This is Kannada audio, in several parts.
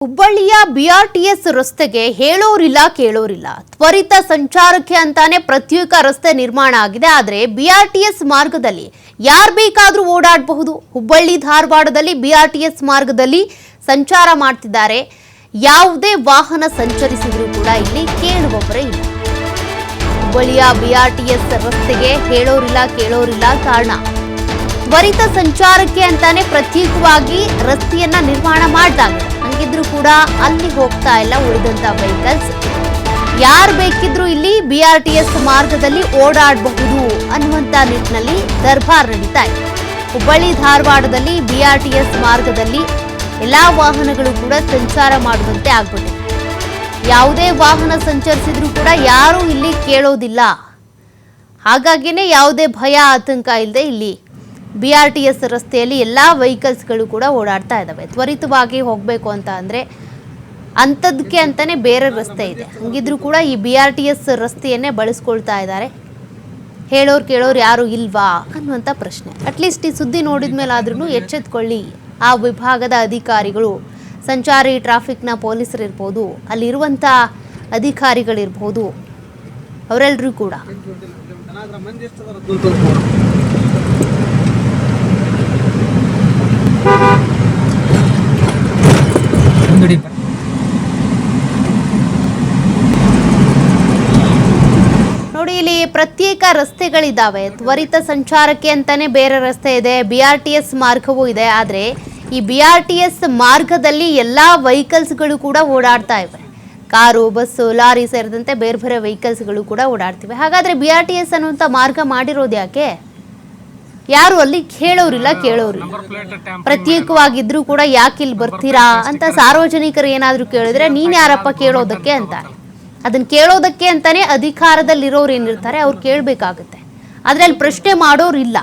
ಹುಬ್ಬಳ್ಳಿಯ ಬಿಆರ್ಟಿಎಸ್ ರಸ್ತೆಗೆ ಹೇಳೋರಿಲ್ಲ ಕೇಳೋರಿಲ್ಲ. ತ್ವರಿತ ಸಂಚಾರಕ್ಕೆ ಅಂತಾನೆ ಪ್ರತ್ಯೇಕ ರಸ್ತೆ ನಿರ್ಮಾಣ ಆಗಿದೆ. ಆದರೆ ಬಿಆರ್ಟಿಎಸ್ ಮಾರ್ಗದಲ್ಲಿ ಯಾರು ಬೇಕಾದರೂ ಓಡಾಡಬಹುದು. ಹುಬ್ಬಳ್ಳಿ ಧಾರವಾಡದಲ್ಲಿ ಬಿಆರ್ಟಿಎಸ್ ಮಾರ್ಗದಲ್ಲಿ ಸಂಚಾರ ಮಾಡ್ತಿದ್ದಾರೆ. ಯಾವುದೇ ವಾಹನ ಸಂಚರಿಸಿದರೂ ಕೂಡ ಇಲ್ಲಿ ಕೇಳುವವರೇ ಇಲ್ಲ. ಹುಬ್ಬಳ್ಳಿಯ ಬಿಆರ್ಟಿಎಸ್ ರಸ್ತೆಗೆ ಹೇಳೋರಿಲ್ಲ ಕೇಳೋರಿಲ್ಲ. ಕಾರಣ ತ್ವರಿತ ಸಂಚಾರಕ್ಕೆ ಅಂತಾನೆ ಪ್ರತ್ಯೇಕವಾಗಿ ರಸ್ತೆಯನ್ನ ನಿರ್ಮಾಣ ಮಾಡಲಾಗಿದೆ. ಹಂಗಿದ್ರು ಕೂಡ ಅಲ್ಲಿ ಹೋಗ್ತಾ ಇಲ್ಲ ಉಳಿದಂತ ವೆಹಿಕಲ್ಸ್. ಯಾರು ಬೇಕಿದ್ರು ಇಲ್ಲಿ ಬಿಆರ್ಟಿಎಸ್ ಮಾರ್ಗದಲ್ಲಿ ಓಡಾಡಬಹುದು ಅನ್ನುವಂತ ನಿಟ್ಟಿನಲ್ಲಿ ದರ್ಬಾರ್ ನಡೀತಾ ಇದೆ. ಹುಬ್ಬಳ್ಳಿ ಧಾರವಾಡದಲ್ಲಿ ಬಿಆರ್ಟಿಎಸ್ ಮಾರ್ಗದಲ್ಲಿ ಎಲ್ಲಾ ವಾಹನಗಳು ಕೂಡ ಸಂಚಾರ ಮಾಡುವಂತೆ ಆಗ್ಬಿಟ್ಟಿದೆ. ಯಾವುದೇ ವಾಹನ ಸಂಚರಿಸಿದ್ರು ಕೂಡ ಯಾರೂ ಇಲ್ಲಿ ಕೇಳೋದಿಲ್ಲ. ಹಾಗಾಗಿನೇ ಯಾವುದೇ ಭಯ ಆತಂಕ ಇಲ್ಲದೆ ಇಲ್ಲಿ ಬಿಆರ್ಟಿಎಸ್ ರಸ್ತೆಯಲ್ಲಿ ಎಲ್ಲ ವೆಹಿಕಲ್ಸ್ಗಳು ಕೂಡ ಓಡಾಡ್ತಾ ಇದ್ದಾವೆ. ತ್ವರಿತವಾಗಿ ಹೋಗಬೇಕು ಅಂತ ಅಂದರೆ ಅಂಥದ್ದಕ್ಕೆ ಅಂತಲೇ ಬೇರೆ ರಸ್ತೆ ಇದೆ. ಹಂಗಿದ್ರೂ ಕೂಡ ಈ ಬಿಆರ್ಟಿಎಸ್ ರಸ್ತೆಯನ್ನೇ ಬಳಸ್ಕೊಳ್ತಾ ಇದ್ದಾರೆ. ಹೇಳೋರು ಕೇಳೋರು ಯಾರು ಇಲ್ವಾ ಅನ್ನುವಂಥ ಪ್ರಶ್ನೆ. ಅಟ್ಲೀಸ್ಟ್ ಈ ಸುದ್ದಿ ನೋಡಿದ ಮೇಲಾದ್ರೂ ಎಚ್ಚೆತ್ಕೊಳ್ಳಿ ಆ ವಿಭಾಗದ ಅಧಿಕಾರಿಗಳು, ಸಂಚಾರಿ ಟ್ರಾಫಿಕ್ನ ಪೊಲೀಸರು ಇರ್ಬೋದು, ಅಲ್ಲಿರುವಂಥ ಅಧಿಕಾರಿಗಳಿರ್ಬೋದು, ಅವರೆಲ್ಲರೂ ಕೂಡ. ನೋಡಿ, ಇಲ್ಲಿ ಪ್ರತ್ಯೇಕ ರಸ್ತೆಗಳಿದ್ದಾವೆ. ತ್ವರಿತ ಸಂಚಾರಕ್ಕೆ ಅಂತಾನೆ ಬೇರೆ ರಸ್ತೆ ಇದೆ, ಬಿಆರ್ಟಿಎಸ್ ಮಾರ್ಗವೂ ಇದೆ. ಆದರೆ ಈ ಬಿಆರ್ಟಿಎಸ್ ಮಾರ್ಗದಲ್ಲಿ ಎಲ್ಲ ವೆಹಿಕಲ್ಸ್ಗಳು ಕೂಡ ಓಡಾಡ್ತಾ ಇವೆ. ಕಾರು, ಬಸ್ಸು, ಲಾರಿ ಸೇರಿದಂತೆ ಬೇರೆ ಬೇರೆ ವೆಹಿಕಲ್ಸ್ಗಳು ಕೂಡ ಓಡಾಡ್ತಿವೆ. ಹಾಗಾದರೆ ಬಿಆರ್ಟಿಎಸ್ ಅನ್ನುವಂಥ ಮಾರ್ಗ ಮಾಡಿರೋದು ಯಾಕೆ? ಯಾರು ಅಲ್ಲಿ ಹೇಳೋರಿಲ್ಲ ಕೇಳೋರಿಲ್ಲ. ಪ್ರತ್ಯೇಕವಾಗಿದ್ರೂ ಕೂಡ ಯಾಕೆ ಇಲ್ಲಿ ಬರ್ತೀರಾ ಅಂತ ಸಾರ್ವಜನಿಕರು ಏನಾದರೂ ಕೇಳಿದ್ರೆ ನೀನು ಯಾರಪ್ಪ ಕೇಳೋದಕ್ಕೆ ಅಂತಾರೆ. ಅದನ್ನು ಕೇಳೋದಕ್ಕೆ ಅಂತಾನೆ ಅಧಿಕಾರದಲ್ಲಿರೋರು ಏನಿರ್ತಾರೆ ಅವ್ರು ಕೇಳಬೇಕಾಗುತ್ತೆ. ಆದರೆ ಅಲ್ಲಿ ಪ್ರಶ್ನೆ ಮಾಡೋರಿಲ್ಲ.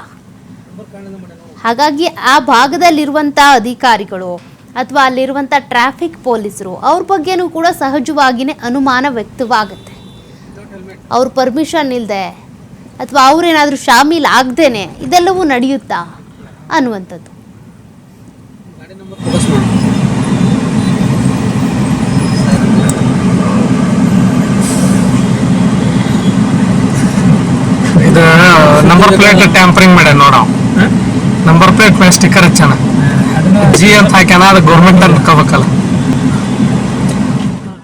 ಹಾಗಾಗಿ ಆ ಭಾಗದಲ್ಲಿರುವಂಥ ಅಧಿಕಾರಿಗಳು ಅಥವಾ ಅಲ್ಲಿರುವಂಥ ಟ್ರಾಫಿಕ್ ಪೊಲೀಸರು ಅವ್ರ ಬಗ್ಗೆನೂ ಕೂಡ ಸಹಜವಾಗಿಯೇ ಅನುಮಾನ ವ್ಯಕ್ತವಾಗುತ್ತೆ. ಅವ್ರ ಪರ್ಮಿಷನ್ ಇಲ್ಲದೆ ಅಥವಾ ಅವರೇನಾದರೂ ಶಾಮೀಲ್ ಆಗದೇನೆ ಇದೆಲ್ಲವೂ ನಡೆಯುತ್ತಾ ಅನ್ನುವಂಥದ್ದು. ಇದು ನಂಬರ್ ಪ್ಲೇಟ್ ಟ್ಯಾಂಪರಿಂಗ್ ಮಾಡ್ಯಾನ ನೋಡ. ನಂಬರ್ ಪ್ಲೇಟ್ ಮೇಲೆ ಸ್ಟಿಕ್ಕರ್ ಹಚ್ಚಾನ, ಜಿ ಅಂತ ಹಾಕ್ಯಾನ. ಅದು ಗೌರ್ಮೆಂಟ್ ಅನ್ಕೋಬೇಕಲ್ಲ.